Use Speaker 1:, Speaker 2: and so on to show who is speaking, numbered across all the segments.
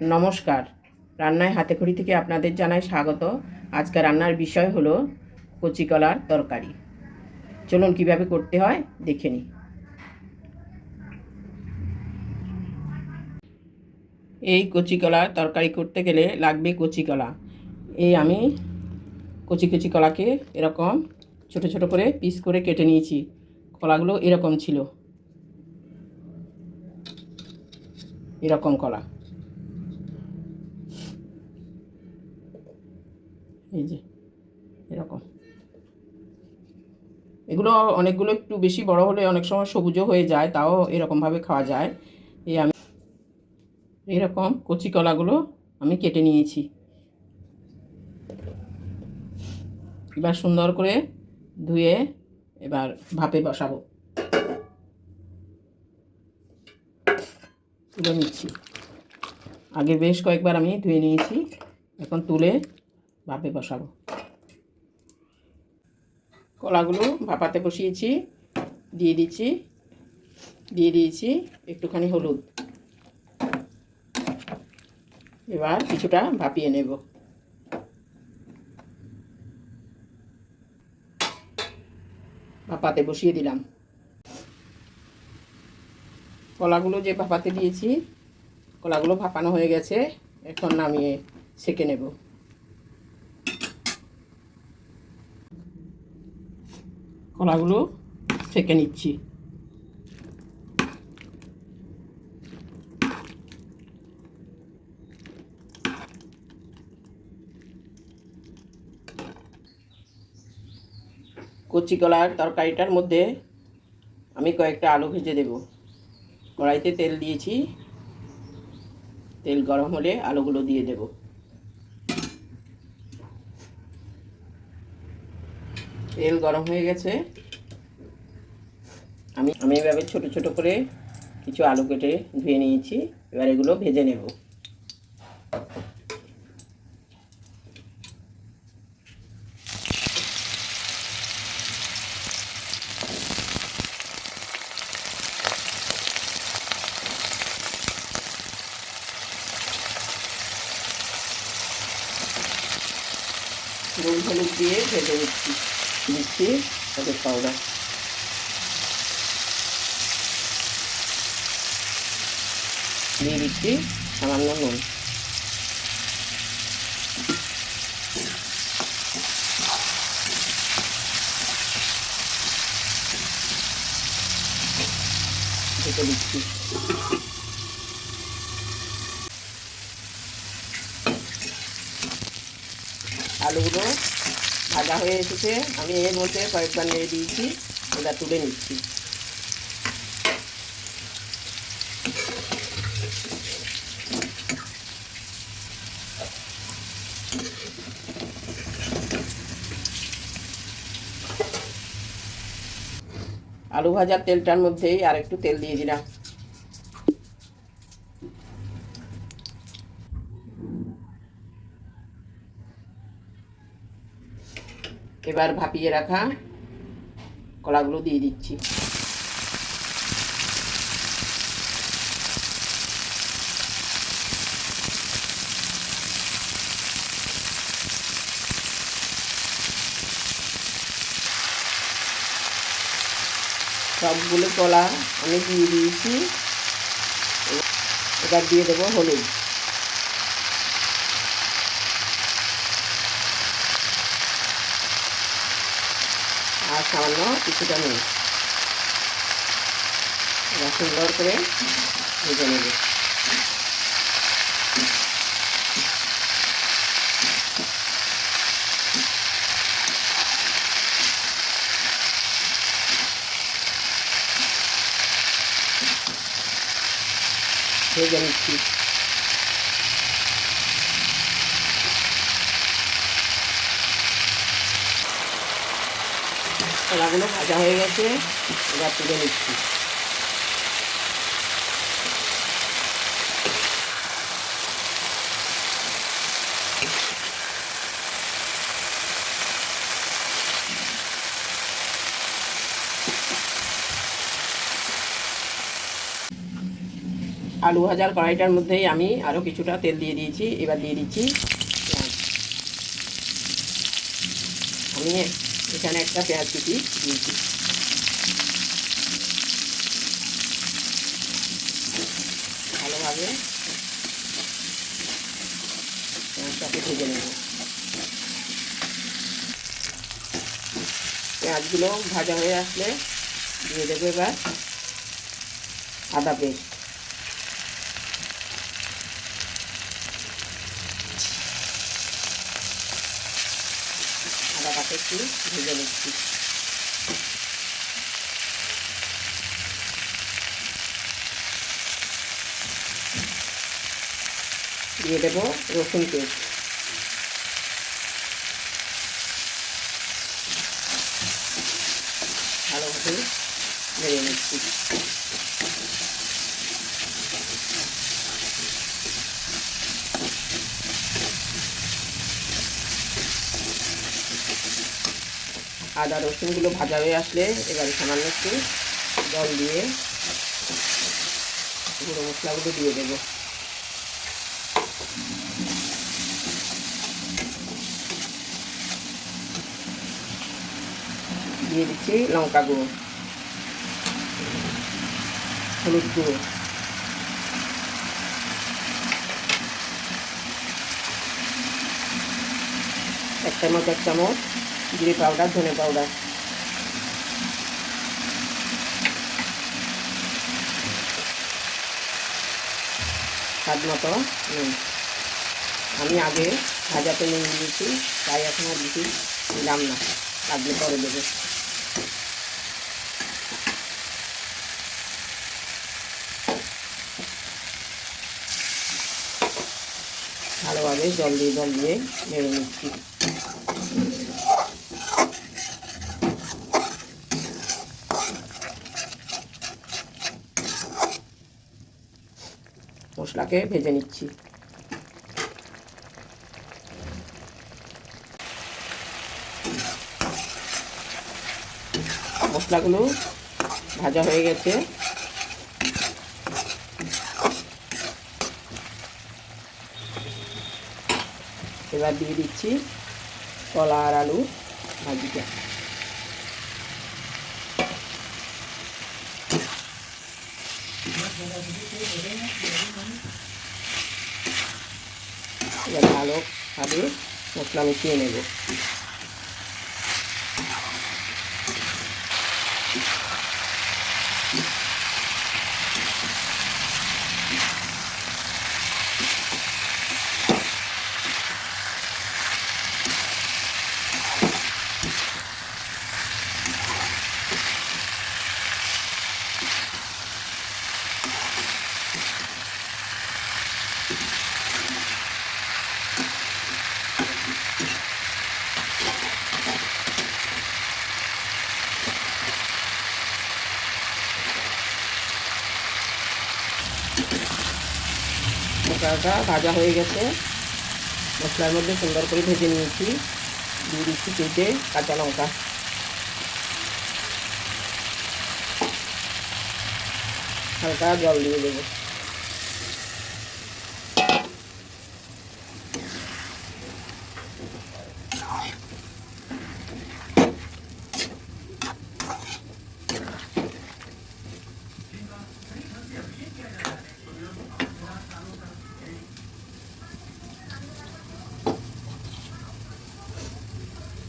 Speaker 1: নমস্কার, রান্নায় হাতেখড়ি থেকে আপনাদের জানাই স্বাগত। আজকে রান্নার বিষয় হলো কচি কলার তরকারি। চলুন কিভাবে করতে হয় দেখে নিই। এই কচি কলার তরকারি করতে গেলে লাগবে কচি কলা। আমি কচি কচি কলাকে এরকম ছোট ছোট করে পিস করে কেটে নিয়েছি। কলাগুলো এরকম ছিল, এরকম কলা, এই যে এরকম। এগুলো অনেকগুলো একটু বেশি বড় হলে অনেক সময় সবুজও হয়ে যায়, তাও এরকমভাবে খাওয়া যায়। আমি এরকম কচি কলাগুলো আমি কেটে নিয়েছি। এবার সুন্দর করে ধুয়ে এবার ভাপে বসাবো। তুলে নিচ্ছি। আগে বেশ কয়েকবার আমি ধুয়ে নিয়েছি, এখন তুলে ভাপে বসাবো। কলাগুলো ভাপাতে বসিয়েছি, দিয়ে দিয়েছি একটুখানি হলুদ। এবার কিছুটা ভাপিয়ে নেব। ভাপাতে বসিয়ে দিলাম। কলাগুলো যে ভাপাতে দিয়েছি, কলাগুলো ভাপানো হয়ে গেছে, এখন নামিয়ে সেঁকে নেব। কলাগুলো সেঁকে নিচ্ছি। কচি কলার তরকারিটার মধ্যে আমি কয়েকটা আলু ভেজে দেব। কড়াইতে তেল দিয়েছি, তেল গরম হলে আলুগুলো দিয়ে দেব। তেল গরম হয়ে গেছে, আমি এভাবে ছোট ছোট করে কিছু আলু কেটে ধুয়ে নিয়েছি। এবার এগুলো ভেজে নেব। নুন হলুদ দিয়ে ভেজে নিচ্ছি তাদের পাউডার। দিয়ে দিচ্ছি সামান্য নুন। ঢেকে দিচ্ছি। আলুগুলো ভাজা হয়ে এসেছে, আমি এর মধ্যে কয়েকবার নেড়ে দিয়েছি। এবার তুলে নিচ্ছি। আলু ভাজার তেলটার মধ্যেই আর একটু তেল দিয়ে দিলাম। এবার ভাপিয়ে রাখা কলাগুলো দিয়ে দিচ্ছি। সবগুলো কলা আমি দিয়ে দিয়েছি। এবার দিয়ে দেবো হলুদ। আর সামান্য কিছুটা নুন। এবার সুন্দর করে ভেজে নেব। ভেজে নিচ্ছি। কলাগুলো ভাজা হয়ে গেছে, এবার তুলে নিচ্ছি। আলু ভাজার কড়াইটার মধ্যেই আমি আরও কিছুটা তেল দিয়ে দিয়েছি। এবার দিয়ে দিচ্ছি পেঁয়াজ। আমি এখানে একটা পেঁয়াজ কুচি দিয়েছি। ভালোভাবে পেঁয়াজটাকে ভেজে নেব। পেঁয়াজগুলো ভাজা হয়ে আসলে দিয়ে দেবো এবার আদা পেস্ট। আদাটাকে একটু ভেজে নিচ্ছি। দিয়ে দেবো রসুন পেস্ট। ভালোভাবে ভেজে নিচ্ছি। আদা রসুনগুলো ভাজা হয়ে আসলে এবারে সামান্য একটু জল দিয়ে গুঁড়ো মশলাগুলো দিয়ে দেবো। দিয়ে দিচ্ছি লঙ্কা গুঁড়ো, হলুদ গুঁড়ো, এক চামচ জিরে পাউডার, ধনে পাউডার, স্বাদ মতো নুন। আমি আগে ভাজাতে নুন দিয়েছি, তাই এখন আর বেশি দিলাম না, লাগলে পরে দেবো। ভালোভাবে জল দিয়ে নেড়ে নিচ্ছি। মশলাকে ভেজে নিচ্ছি। মশলাগুলো ভাজা হয়ে গেছে। এবার দিয়ে দিচ্ছি কলা আর আলু ভাজিটা। এবার ভালোভাবে মশলা মিশিয়ে নেব। মশলাটা ভাজা হয়ে গেছে, মশলার মধ্যে সুন্দর করে ভেজে নিয়েছি। দিয়ে দিচ্ছি কেটে কাঁচা লঙ্কা, হালকা জল দিয়ে দেবো।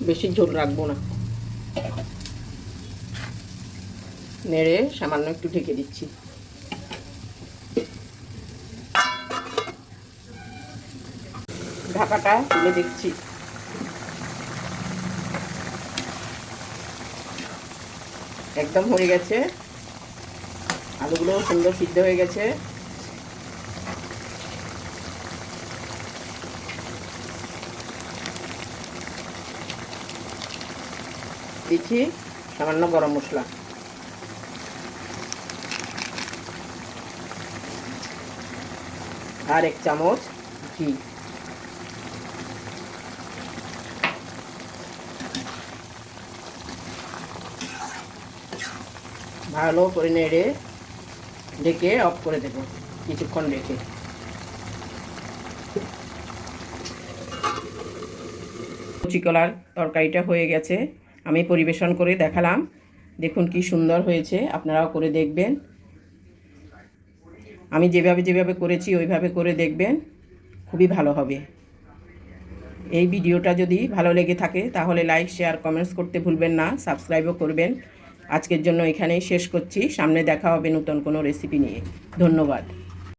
Speaker 1: বেশি ঝোল রাখবো না, নেড়ে সামান্য একটু ঢেকে দিচ্ছি। ঢাকাটা তুলে দেখছি, একদম হয়ে গেছে। আলুগুলো সুন্দর সিদ্ধ হয়ে গেছে। দিচ্ছি সামান্য গরম মশলা, আর 1 চামচ ঘি। ভালো করে নেড়ে ঢেকে অফ করে দেবো। কিছুক্ষণ রেখে। কচি কলার তরকারিটা হয়ে গেছে, আমি পরিবেশন করে দেখালাম। দেখুন কি সুন্দর হয়েছে, আপনারাও করে দেখবেন। আমি যেভাবে করেছি ওইভাবে করে দেখবেন, খুবই ভালো হবে। এই ভিডিওটা যদি ভালো লেগে থাকে তাহলে লাইক, শেয়ার, কমেন্টস করতে ভুলবেন না, সাবস্ক্রাইবও করবেন। আজকের জন্য এখানেই শেষ করছি, সামনে দেখা হবে নতুন কোনো রেসিপি নিয়ে। ধন্যবাদ।